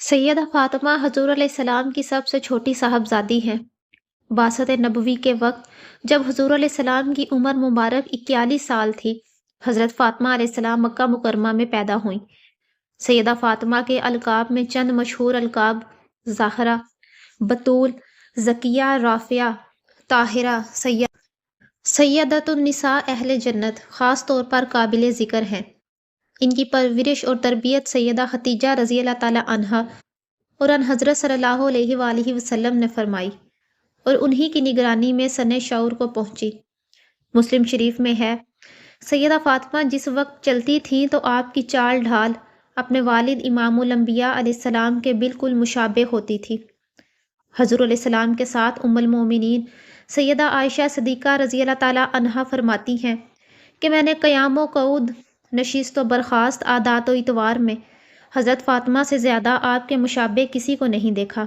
سیدہ فاطمہ حضور علیہ السلام کی سب سے چھوٹی صاحبزادی ہیں۔ بعثت نبوی کے وقت جب حضور علیہ السلام کی عمر مبارک 41 سال تھی، حضرت فاطمہ علیہ السلام مکہ مکرمہ میں پیدا ہوئیں۔ سیدہ فاطمہ کے القاب میں چند مشہور القاب زہرا، بطول، زکیہ، رافعہ، طاہرہ، سیدۃ النساء اہل جنت خاص طور پر قابل ذکر ہیں۔ ان کی پرورش اور تربیت سیدہ خدیجہ رضی اللہ تعالیٰ عنہا اور ان حضرت صلی اللہ علیہ وآلہ وسلم نے فرمائی اور انہی کی نگرانی میں سن شعور کو پہنچی۔ مسلم شریف میں ہے، سیدہ فاطمہ جس وقت چلتی تھیں تو آپ کی چال ڈھال اپنے والد امام الانبیاء علیہ السلام کے بالکل مشابہ ہوتی تھی۔ حضور علیہ السلام کے ساتھ ام المومنین سیدہ عائشہ صدیقہ رضی اللہ تعالیٰ عنہا فرماتی ہیں کہ میں نے قیام و قعود، نشست و برخاست، عادات و اتوار میں حضرت فاطمہ سے زیادہ آپ کے مشابہ کسی کو نہیں دیکھا۔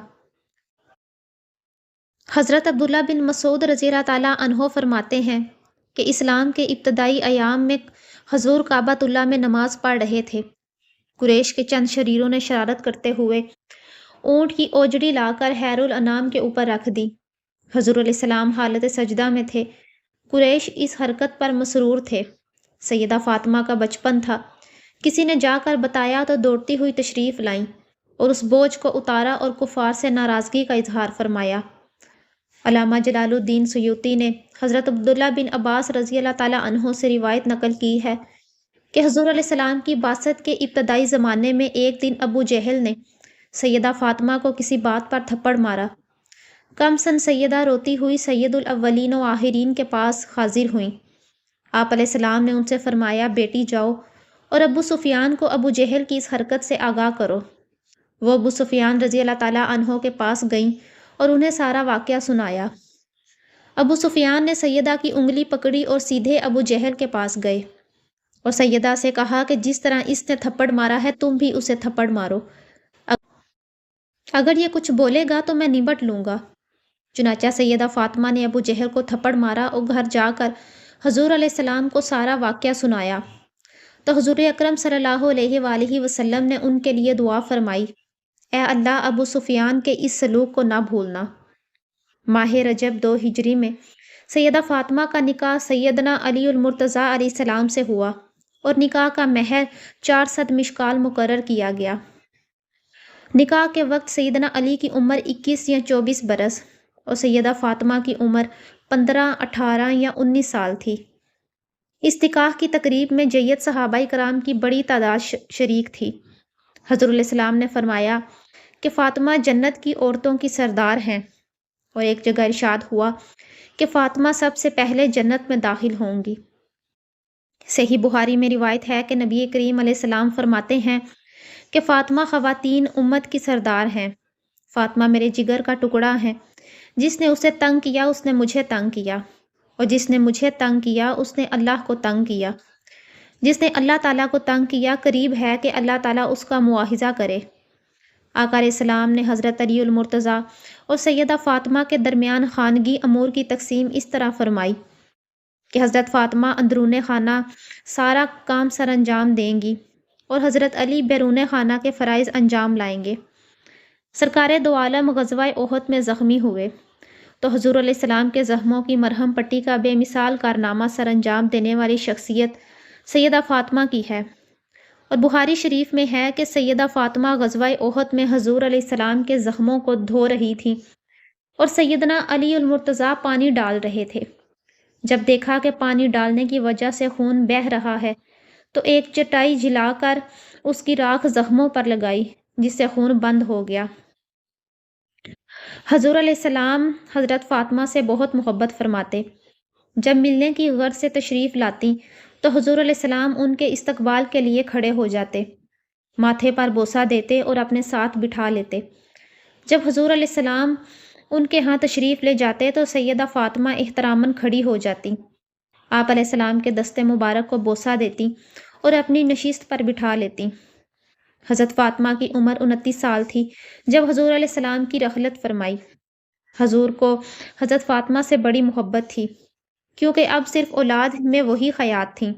حضرت عبداللہ بن مسعود رضی اللہ تعالیٰ عنہ فرماتے ہیں کہ اسلام کے ابتدائی ایام میں حضور کعبۃ اللہ میں نماز پڑھ رہے تھے۔ قریش کے چند شریروں نے شرارت کرتے ہوئے اونٹ کی اوجڑی لا کر خیر الانام کے اوپر رکھ دی۔ حضور علیہ السلام حالت سجدہ میں تھے۔ قریش اس حرکت پر مسرور تھے۔ سیدہ فاطمہ کا بچپن تھا، کسی نے جا کر بتایا تو دوڑتی ہوئی تشریف لائیں اور اس بوجھ کو اتارا اور کفار سے ناراضگی کا اظہار فرمایا۔ علامہ جلال الدین سیوطی نے حضرت عبداللہ بن عباس رضی اللہ تعالیٰ عنہ سے روایت نقل کی ہے کہ حضور علیہ السلام کی بعثت کے ابتدائی زمانے میں ایک دن ابو جہل نے سیدہ فاطمہ کو کسی بات پر تھپڑ مارا۔ کم سن سیدہ روتی ہوئی سید الاولین و آخرین کے پاس حاضر ہوئیں۔ آپ علیہ السلام نے ان سے فرمایا، بیٹی جاؤ اور ابو سفیان کو ابو جہل کی اس حرکت سے آگاہ کرو۔ وہ ابو سفیان رضی اللہ تعالیٰ عنہ کے پاس گئیں اور انہیں سارا واقعہ سنایا۔ ابو سفیان نے سیدہ کی انگلی پکڑی اور سیدھے ابو جہل کے پاس گئے اور سیدہ سے کہا کہ جس طرح اس نے تھپڑ مارا ہے تم بھی اسے تھپڑ مارو، اگر یہ کچھ بولے گا تو میں نبٹ لوں گا۔ چنانچہ سیدہ فاطمہ نے ابو جہل کو تھپڑ مارا اور گھر جا کر حضور علیہ السلام کو سارا واقعہ سنایا تو حضور اکرم صلی اللہ علیہ وآلہ وسلم نے ان کے لیے دعا فرمائی، اے اللہ ابو سفیان کے اس سلوک کو نہ بھولنا۔ ماہ رجب 2 ہجری میں سیدہ فاطمہ کا نکاح سیدنا علی المرتضیٰ علیہ السلام سے ہوا اور نکاح کا مہر 400 مشکال مقرر کیا گیا۔ نکاح کے وقت سیدنا علی کی عمر 21 یا 24 برس اور سیدہ فاطمہ کی عمر 15، 18 یا 19 سال تھی۔ اس نکاح کی تقریب میں جید صحابہ کرام کی بڑی تعداد شریک تھی۔ حضور علیہ السلام نے فرمایا کہ فاطمہ جنت کی عورتوں کی سردار ہیں، اور ایک جگہ ارشاد ہوا کہ فاطمہ سب سے پہلے جنت میں داخل ہوں گی۔ صحیح بخاری میں روایت ہے کہ نبی کریم علیہ السلام فرماتے ہیں کہ فاطمہ خواتین امت کی سردار ہیں۔ فاطمہ میرے جگر کا ٹکڑا ہے، جس نے اسے تنگ کیا اس نے مجھے تنگ کیا، اور جس نے مجھے تنگ کیا اس نے اللہ کو تنگ کیا۔ جس نے اللہ تعالیٰ کو تنگ کیا قریب ہے کہ اللہ تعالیٰ اس کا مواخذہ کرے۔ آقا علیہ السلام نے حضرت علی المرتضیٰ اور سیدہ فاطمہ کے درمیان خانگی امور کی تقسیم اس طرح فرمائی کہ حضرت فاطمہ اندرون خانہ سارا کام سر انجام دیں گی اور حضرت علی بیرون خانہ کے فرائض انجام لائیں گے۔ سرکار دو عالم غزوہ احد میں زخمی ہوئے تو حضور علیہ السلام کے زخموں کی مرہم پٹی کا بے مثال کارنامہ سر انجام دینے والی شخصیت سیدہ فاطمہ کی ہے، اور بخاری شریف میں ہے کہ سیدہ فاطمہ غزوہ احد میں حضور علیہ السلام کے زخموں کو دھو رہی تھیں اور سیدنا علی المرتضیٰ پانی ڈال رہے تھے۔ جب دیکھا کہ پانی ڈالنے کی وجہ سے خون بہہ رہا ہے تو ایک چٹائی جلا کر اس کی راکھ زخموں پر لگائی، جس سے خون بند ہو گیا۔ حضور علیہ السلام حضرت فاطمہ سے بہت محبت فرماتے۔ جب ملنے کی غرض سے تشریف لاتی تو حضور علیہ السلام ان کے استقبال کے لیے کھڑے ہو جاتے، ماتھے پر بوسہ دیتے اور اپنے ساتھ بٹھا لیتے۔ جب حضور علیہ السلام ان کے ہاں تشریف لے جاتے تو سیدہ فاطمہ احتراماً کھڑی ہو جاتی، آپ علیہ السلام کے دست مبارک کو بوسہ دیتی اور اپنی نشست پر بٹھا لیتی۔ حضرت فاطمہ کی عمر 29 سال تھی جب حضور علیہ السلام کی رحلت فرمائی۔ حضور کو حضرت فاطمہ سے بڑی محبت تھی، کیونکہ اب صرف اولاد میں وہی حیات تھیں۔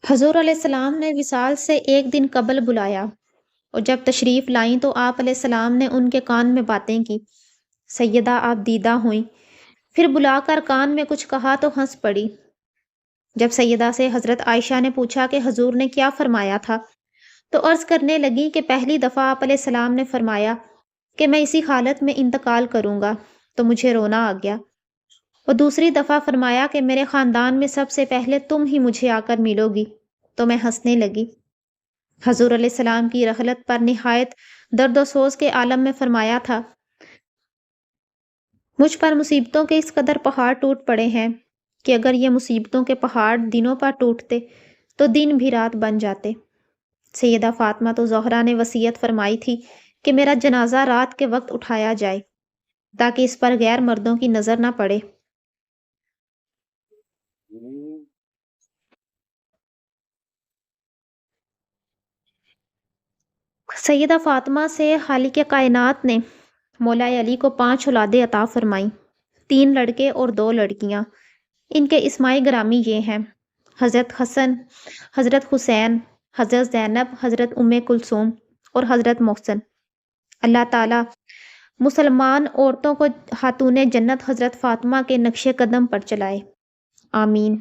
حضور علیہ السلام نے وصال سے ایک دن قبل بلایا اور جب تشریف لائیں تو آپ علیہ السلام نے ان کے کان میں باتیں کی۔ سیدہ آپ دیدہ ہوئیں، پھر بلا کر کان میں کچھ کہا تو ہنس پڑی۔ جب سیدہ سے حضرت عائشہ نے پوچھا کہ حضور نے کیا فرمایا تھا تو عرض کرنے لگی کہ پہلی دفعہ آپ علیہ السلام نے فرمایا کہ میں اسی حالت میں انتقال کروں گا تو مجھے رونا آ گیا، اور دوسری دفعہ فرمایا کہ میرے خاندان میں سب سے پہلے تم ہی مجھے آ کر ملو گی تو میں ہنسنے لگی۔ حضور علیہ السلام کی رحلت پر نہایت درد و سوز کے عالم میں فرمایا تھا، مجھ پر مصیبتوں کے اس قدر پہاڑ ٹوٹ پڑے ہیں کہ اگر یہ مصیبتوں کے پہاڑ دنوں پر ٹوٹتے تو دن بھی رات بن جاتے۔ سیدہ فاطمہ تو زہرا نے وصیت فرمائی تھی کہ میرا جنازہ رات کے وقت اٹھایا جائے تاکہ اس پر غیر مردوں کی نظر نہ پڑے۔ سیدہ فاطمہ سے خالق کائنات نے مولا علی کو 5 اولادیں عطا فرمائیں، 3 لڑکے اور 2 لڑکیاں۔ ان کے اسماء گرامی یہ ہیں: حضرت حسن، حضرت حسین، حضرت زینب، حضرت کلثوم اور حضرت محسن۔ اللہ تعالیٰ مسلمان عورتوں کو خاتون جنت حضرت فاطمہ کے نقش قدم پر چلائے، آمین۔